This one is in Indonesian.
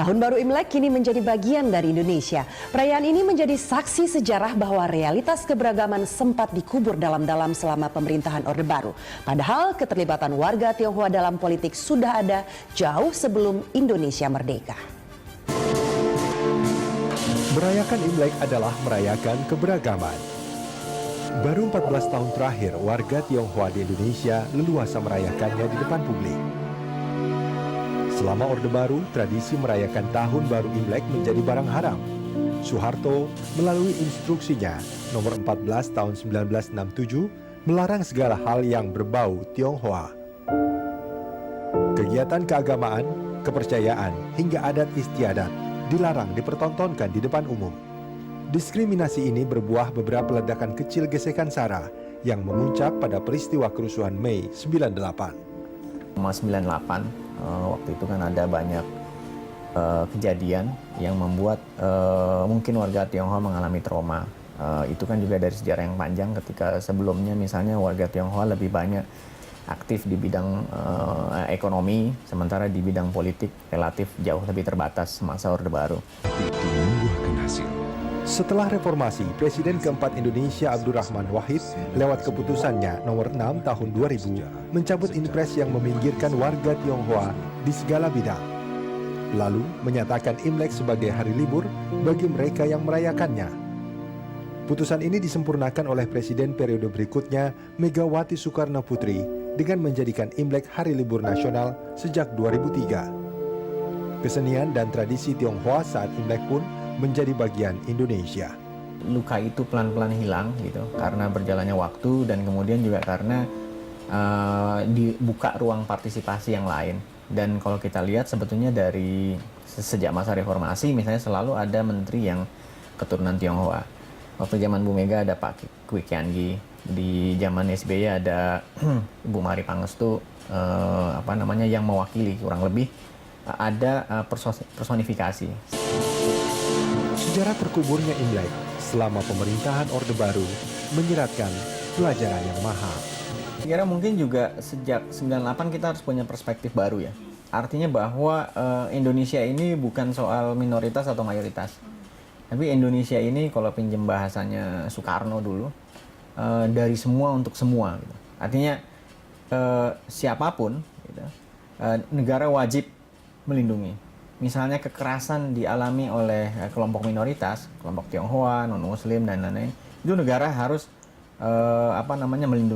Tahun Baru Imlek kini menjadi bagian dari Indonesia. Perayaan ini menjadi saksi sejarah bahwa realitas keberagaman sempat dikubur dalam-dalam selama pemerintahan Orde Baru. Padahal keterlibatan warga Tionghoa dalam politik sudah ada jauh sebelum Indonesia merdeka. Merayakan Imlek adalah merayakan keberagaman. Baru 14 tahun terakhir, warga Tionghoa di Indonesia leluasa merayakannya di depan publik. Selama Orde Baru, tradisi merayakan Tahun Baru Imlek menjadi barang haram. Soeharto melalui instruksinya nomor 14 tahun 1967 melarang segala hal yang berbau Tionghoa. Kegiatan keagamaan, kepercayaan, hingga adat istiadat dilarang dipertontonkan di depan umum. Diskriminasi ini berbuah beberapa ledakan kecil gesekan sara yang memuncak pada peristiwa kerusuhan Mei 98. 98 waktu itu kan ada banyak kejadian yang membuat mungkin warga Tionghoa mengalami trauma. Itu kan juga dari sejarah yang panjang ketika sebelumnya misalnya warga Tionghoa lebih banyak aktif di bidang ekonomi, sementara di bidang politik relatif jauh lebih terbatas semasa Orde Baru. Itu membuahkan hasil. Setelah reformasi, Presiden keempat Indonesia Abdurrahman Wahid lewat keputusannya nomor 6 tahun 2000 mencabut impres yang meminggirkan warga Tionghoa di segala bidang. Lalu menyatakan Imlek sebagai hari libur bagi mereka yang merayakannya. Putusan ini disempurnakan oleh Presiden periode berikutnya Megawati Soekarno Putri dengan menjadikan Imlek hari libur nasional sejak 2003. Kesenian dan tradisi Tionghoa saat Imlek pun menjadi bagian Indonesia. Luka itu pelan-pelan hilang gitu karena berjalannya waktu dan kemudian juga karena dibuka ruang partisipasi yang lain. Dan kalau kita lihat sebetulnya dari sejak masa reformasi misalnya selalu ada menteri yang keturunan Tionghoa. Waktu zaman Bu Mega ada Pak Kwi Kian Gi, di zaman SBY ada Ibu Mari Pangestu yang mewakili kurang lebih ada personifikasi. Sejarah terkuburnya Imlek selama pemerintahan Orde Baru menyiratkan pelajaran yang mahal. Kira mungkin juga sejak 98 kita harus punya perspektif baru ya. Artinya bahwa Indonesia ini bukan soal minoritas atau mayoritas. Tapi Indonesia ini kalau pinjem bahasanya Soekarno dulu, dari semua untuk semua. Gitu. Artinya siapapun, gitu, negara wajib melindungi. Misalnya kekerasan dialami oleh kelompok minoritas, kelompok Tionghoa, non-Muslim dan lain-lain, itu negara harus melindungi.